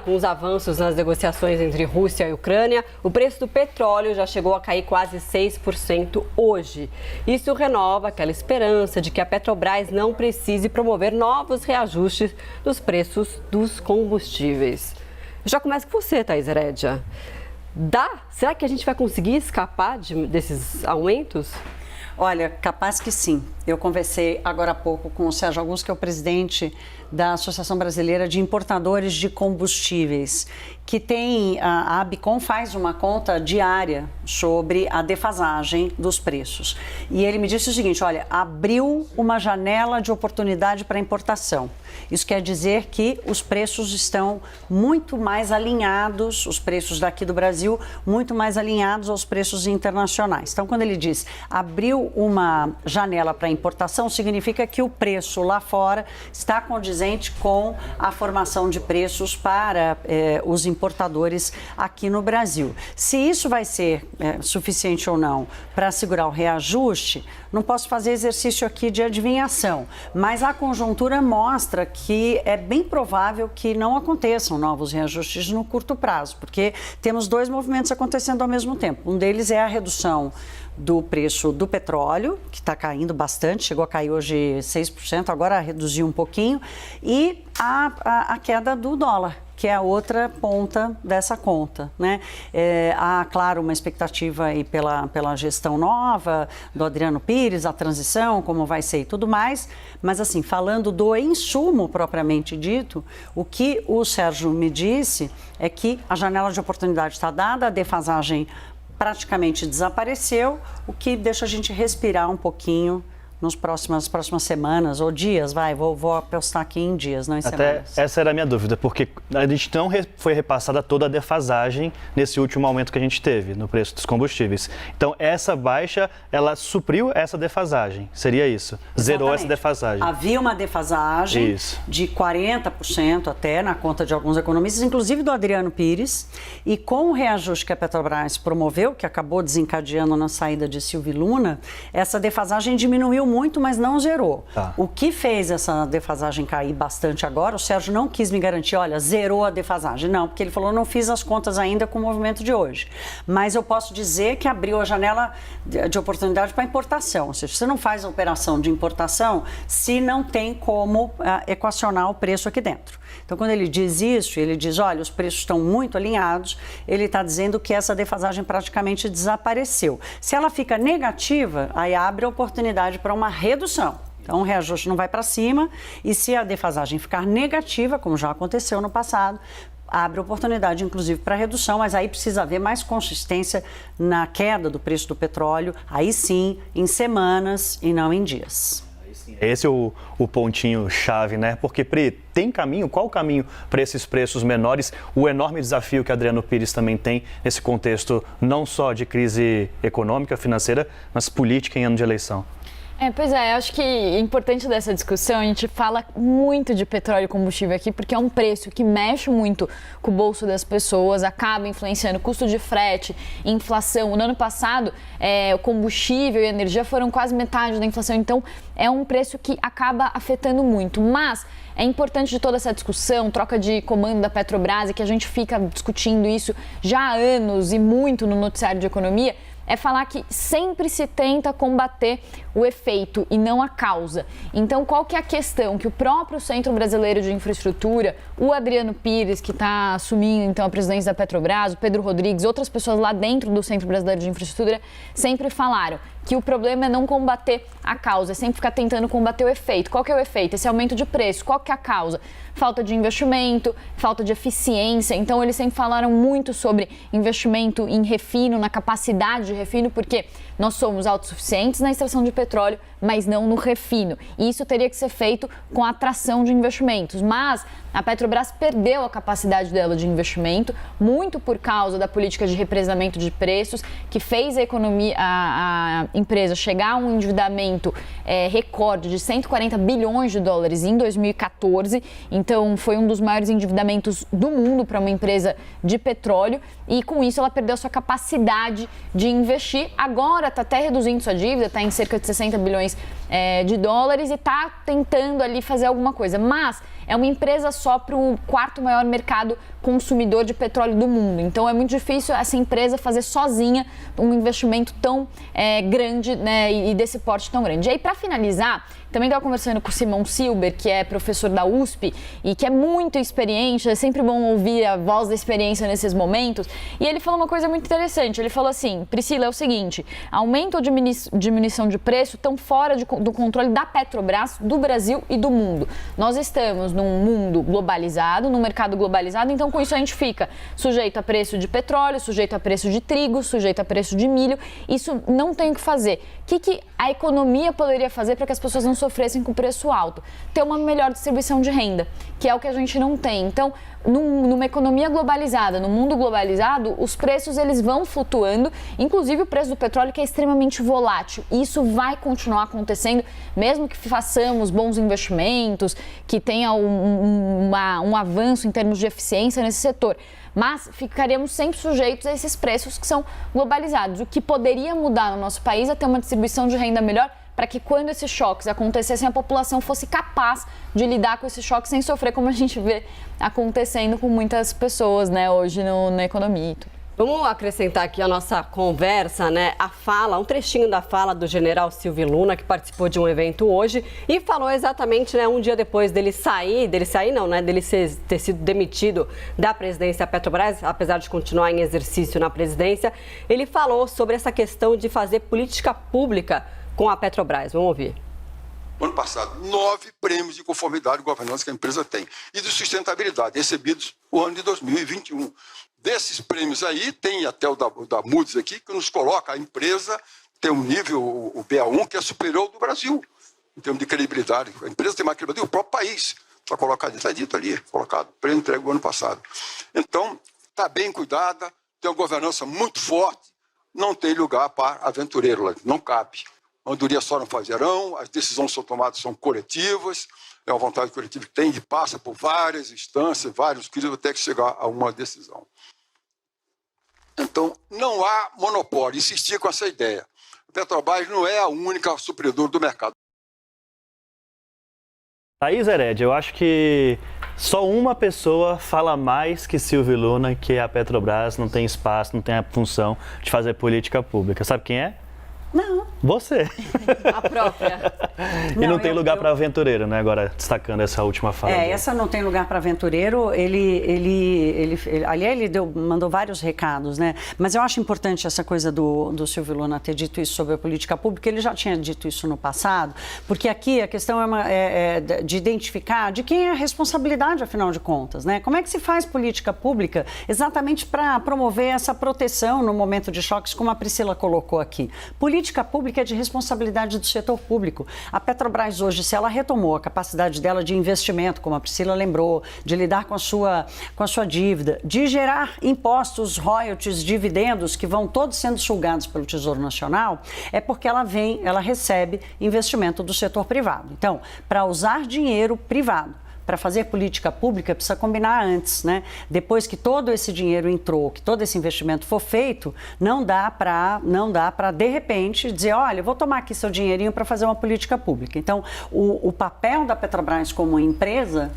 com os avanços nas negociações entre Rússia e Ucrânia, o preço do petróleo já chegou a cair quase 6% hoje. Isso renova aquela esperança de que a Petrobras não precise promover novos reajustes nos preços dos combustíveis. Eu já começo com você, Thaís Herédia. Será que a gente vai conseguir escapar desses aumentos? Olha, capaz que sim. Eu conversei agora há pouco com o Sérgio Augusto, que é o presidente da Associação Brasileira de Importadores de Combustíveis, que tem, a ABICOM faz uma conta diária sobre a defasagem dos preços. E ele me disse o seguinte, olha, abriu uma janela de oportunidade para importação. Isso quer dizer que os preços estão muito mais alinhados, os preços daqui do Brasil, muito mais alinhados aos preços internacionais. Então, quando ele diz abriu uma janela para importação, significa que o preço lá fora está condizente com a formação de preços para os importadores aqui no Brasil. Se isso vai ser suficiente ou não para segurar o reajuste, não posso fazer exercício aqui de adivinhação, mas a conjuntura mostra que é bem provável que não aconteçam novos reajustes no curto prazo, porque temos dois movimentos acontecendo ao mesmo tempo. Um deles é a redução do preço do petróleo, que está caindo bastante, chegou a cair hoje 6%, agora reduziu um pouquinho, e a queda do dólar, que é a outra ponta dessa conta, né? Há, claro, uma expectativa aí pela gestão nova do Adriano Pires, a transição, como vai ser e tudo mais, mas assim, falando do insumo propriamente dito, o que o Sérgio me disse é que a janela de oportunidade está dada, a defasagem praticamente desapareceu, o que deixa a gente respirar um pouquinho nas próximas semanas ou dias, vou apostar aqui em dias, não em semanas. Até essa era a minha dúvida, porque a gente não foi repassada toda a defasagem nesse último aumento que a gente teve no preço dos combustíveis. Então, essa baixa, ela supriu essa defasagem, seria isso? Exatamente. Zerou essa defasagem. Havia uma defasagem de 40% até na conta de alguns economistas, inclusive do Adriano Pires, e com o reajuste que a Petrobras promoveu, que acabou desencadeando na saída de Silvio Luna, essa defasagem diminuiu muito, mas não zerou. Tá. O que fez essa defasagem cair bastante agora, o Sérgio não quis me garantir, olha, zerou a defasagem. Não, porque ele falou, não fiz as contas ainda com o movimento de hoje. Mas eu posso dizer que abriu a janela de oportunidade para importação. Ou seja, você não faz a operação de importação se não tem como equacionar o preço aqui dentro. Então, quando ele diz isso, ele diz, olha, os preços estão muito alinhados, ele está dizendo que essa defasagem praticamente desapareceu. Se ela fica negativa, aí abre a oportunidade para uma redução. Então, o reajuste não vai para cima e se a defasagem ficar negativa, como já aconteceu no passado, abre oportunidade, inclusive, para redução, mas aí precisa haver mais consistência na queda do preço do petróleo, aí sim, em semanas e não em dias. Esse é o pontinho-chave, né? Porque, Pri, tem caminho? Qual o caminho para esses preços menores? O enorme desafio que Adriano Pires também tem nesse contexto, não só de crise econômica, financeira, mas política em ano de eleição. Pois é, acho que é importante dessa discussão, a gente fala muito de petróleo e combustível aqui, porque é um preço que mexe muito com o bolso das pessoas, acaba influenciando custo de frete, inflação. No ano passado, o combustível e a energia foram quase metade da inflação, então é um preço que acaba afetando muito. Mas é importante de toda essa discussão, troca de comando da Petrobras, e que a gente fica discutindo isso já há anos e muito no noticiário de economia, é falar que sempre se tenta combater o efeito e não a causa. Então, qual que é a questão? Que o próprio Centro Brasileiro de Infraestrutura, o Adriano Pires, que está assumindo então a presidência da Petrobras, o Pedro Rodrigues, outras pessoas lá dentro do Centro Brasileiro de Infraestrutura, sempre falaram que o problema é não combater a causa, é sempre ficar tentando combater o efeito. Qual que é o efeito? Esse aumento de preço. Qual que é a causa? Falta de investimento, falta de eficiência. Então, eles sempre falaram muito sobre investimento em refino, na capacidade de refino, porque nós somos autossuficientes na extração de petróleo, mas não no refino. E isso teria que ser feito com a atração de investimentos. Mas a Petrobras perdeu a capacidade dela de investimento, muito por causa da política de represamento de preços, que fez a economia, a empresa chegar a um endividamento recorde de 140 bilhões de dólares em 2014. Então, foi um dos maiores endividamentos do mundo para uma empresa de petróleo. E com isso, ela perdeu a sua capacidade de investir. Agora, está até reduzindo sua dívida, está em cerca de 60 bilhões de dólares e está tentando ali fazer alguma coisa. Mas é uma empresa só para o quarto maior mercado consumidor de petróleo do mundo. Então é muito difícil essa empresa fazer sozinha um investimento tão grande, né, e desse porte tão grande. E aí, para finalizar, também estava conversando com o Simão Silber, que é professor da USP e que é muito experiente, é sempre bom ouvir a voz da experiência nesses momentos. E ele falou uma coisa muito interessante, ele falou assim: Priscila, é o seguinte, aumento ou diminuição de preço estão fora do controle da Petrobras, do Brasil e do mundo. Nós estamos num mundo globalizado, num mercado globalizado, então com isso a gente fica sujeito a preço de petróleo, sujeito a preço de trigo, sujeito a preço de milho. Isso não tem o que fazer. O que a economia poderia fazer para que as pessoas não sofressem com preço alto? Ter uma melhor distribuição de renda, que é o que a gente não tem. Então, numa economia globalizada, no mundo globalizado, os preços eles vão flutuando, inclusive o preço do petróleo, que é extremamente volátil. E isso vai continuar acontecendo, mesmo que façamos bons investimentos, que tenha um avanço em termos de eficiência nesse setor. Mas ficaremos sempre sujeitos a esses preços que são globalizados. O que poderia mudar no nosso país é ter uma distribuição de renda melhor, para que quando esses choques acontecessem, a população fosse capaz de lidar com esses choques sem sofrer, como a gente vê acontecendo com muitas pessoas, né, hoje na economia e tudo. Vamos acrescentar aqui a nossa conversa, né? A fala, um trechinho da fala do general Silvio Luna, que participou de um evento hoje e falou exatamente, né, um dia depois dele ter sido demitido da presidência da Petrobras, apesar de continuar em exercício na presidência. Ele falou sobre essa questão de fazer política pública com a Petrobras. Vamos ouvir. Ano passado, 9 prêmios de conformidade e governança que a empresa tem e de sustentabilidade recebidos no ano de 2021. Desses prêmios aí, tem até o da Moody's aqui, que nos coloca a empresa, tem um nível, o BA1, que é superior ao do Brasil, em termos de credibilidade. A empresa tem mais credibilidade, o próprio país. Está colocado, está dito ali, colocado, prêmio entregue o ano passado. Então, está bem cuidada, tem uma governança muito forte, não tem lugar para aventureiro, não cabe. A andorinha só não fazerão, as decisões são tomadas, são coletivas, é uma vontade coletiva que tem, passa por várias instâncias, vários críticos, até que chegar a uma decisão. Então, não há monopólio, insistir com essa ideia. A Petrobras não é a única supridora do mercado. Thaís Herédia, eu acho que só uma pessoa fala mais que Silvio Luna, que a Petrobras não tem espaço, não tem a função de fazer política pública. Sabe quem é? Não. Você. A própria. E não tem lugar para aventureiro, né? Agora, destacando essa última fala. Essa não tem lugar para aventureiro. Ele mandou vários recados, né? Mas eu acho importante essa coisa do Silvio Luna ter dito isso sobre a política pública. Ele já tinha dito isso no passado, porque aqui a questão é de identificar de quem é a responsabilidade, afinal de contas, né? Como é que se faz política pública exatamente para promover essa proteção no momento de choques, como a Priscila colocou aqui. Política pública é de responsabilidade do setor público. A Petrobras hoje, se ela retomou a capacidade dela de investimento, como a Priscila lembrou, de lidar com a sua dívida, de gerar impostos, royalties, dividendos, que vão todos sendo sugados pelo Tesouro Nacional, é porque ela recebe investimento do setor privado. Então, para usar dinheiro privado para fazer política pública, precisa combinar antes, né? Depois que todo esse dinheiro entrou, que todo esse investimento for feito, não dá para de repente dizer, olha, eu vou tomar aqui seu dinheirinho para fazer uma política pública. Então, o papel da Petrobras como empresa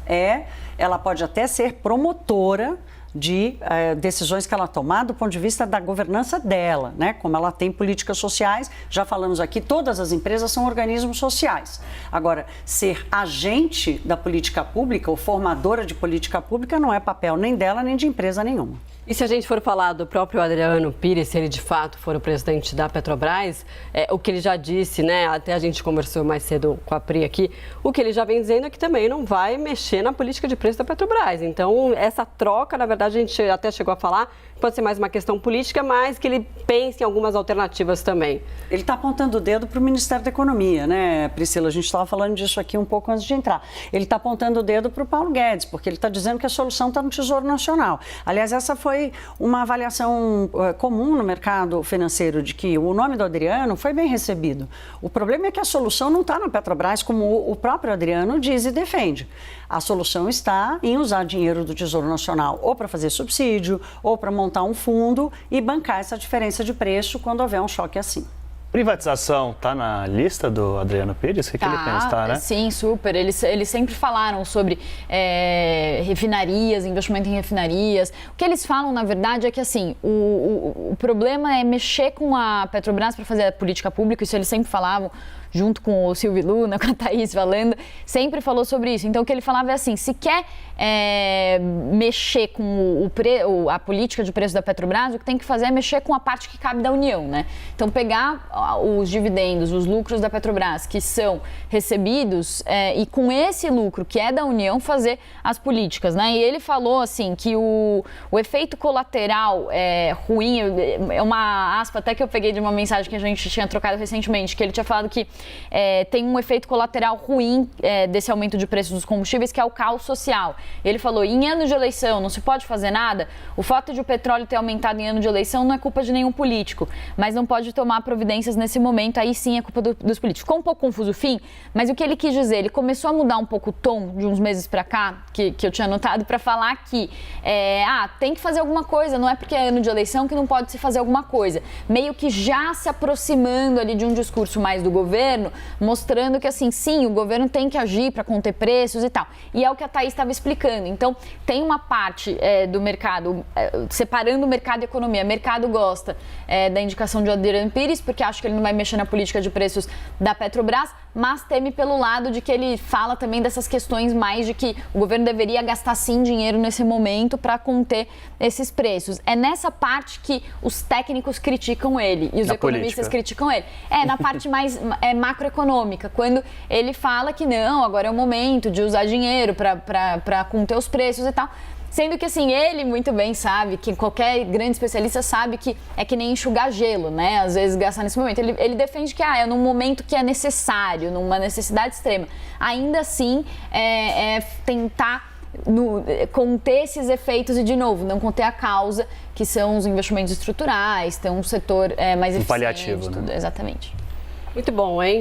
ela pode até ser promotora de decisões que ela tomar do ponto de vista da governança dela, né? Como ela tem políticas sociais, já falamos aqui, todas as empresas são organismos sociais. Agora, ser agente da política pública ou formadora de política pública não é papel nem dela, nem de empresa nenhuma. E se a gente for falar do próprio Adriano Pires, se ele de fato for o presidente da Petrobras, o que ele já disse, né? Até a gente conversou mais cedo com a Pri aqui, o que ele já vem dizendo é que também não vai mexer na política de preço da Petrobras. Então, essa troca, na verdade, a gente até chegou a falar, pode ser mais uma questão política, mas que ele pense em algumas alternativas também. Ele está apontando o dedo para o Ministério da Economia, né, Priscila? A gente estava falando disso aqui um pouco antes de entrar. Ele está apontando o dedo para o Paulo Guedes, porque ele está dizendo que a solução está no Tesouro Nacional. Aliás, essa foi uma avaliação comum no mercado financeiro, de que o nome do Adriano foi bem recebido. O problema é que a solução não está na Petrobras, como o próprio Adriano diz e defende. A solução está em usar dinheiro do Tesouro Nacional ou para fazer subsídio, ou para montar um fundo e bancar essa diferença de preço quando houver um choque assim. Privatização está na lista do Adriano Pires? O que ele pensa, tá, né? Sim, super. Eles sempre falaram sobre refinarias, investimento em refinarias. O que eles falam, na verdade, é que assim, o problema é mexer com a Petrobras para fazer a política pública, isso eles sempre falavam, junto com o Silvio Luna, com a Thaís falando, sempre falou sobre isso. Então, o que ele falava é assim, se quer mexer com a política de preço da Petrobras, o que tem que fazer é mexer com a parte que cabe da União, né? Então, pegar os dividendos, os lucros da Petrobras que são recebidos e com esse lucro que é da União fazer as políticas, né? E ele falou, assim, que o efeito colateral ruim, é uma aspa até que eu peguei de uma mensagem que a gente tinha trocado recentemente, que ele tinha falado que tem um efeito colateral ruim desse aumento de preços dos combustíveis, que é o caos social. Ele falou, em ano de eleição não se pode fazer nada, o fato de o petróleo ter aumentado em ano de eleição não é culpa de nenhum político, mas não pode tomar providências nesse momento, aí sim é culpa dos políticos. Ficou um pouco confuso o fim, mas o que ele quis dizer, ele começou a mudar um pouco o tom de uns meses pra cá, que eu tinha notado, para falar que tem que fazer alguma coisa, não é porque é ano de eleição que não pode se fazer alguma coisa. Meio que já se aproximando ali de um discurso mais do governo, mostrando que assim, sim, o governo tem que agir para conter preços e tal. E é o que a Thaís estava explicando. Então, tem uma parte do mercado, separando o mercado e economia. O mercado gosta da indicação de Adriano Pires, porque acha que ele não vai mexer na política de preços da Petrobras, mas teme pelo lado de que ele fala também dessas questões mais de que o governo deveria gastar sim dinheiro nesse momento para conter esses preços. É nessa parte que os técnicos criticam ele e os economistas criticam ele. Na parte mais macroeconômica, quando ele fala que não, agora é o momento de usar dinheiro para conter os preços e tal. Sendo que, assim, ele muito bem sabe, que qualquer grande especialista sabe que é que nem enxugar gelo, né? Às vezes gastar nesse momento. Ele defende que é num momento que é necessário, numa necessidade extrema. Ainda assim, tentar conter esses efeitos e, de novo, não conter a causa, que são os investimentos estruturais, ter um setor mais eficiente. Paliativo, né? Exatamente. Muito bom, hein?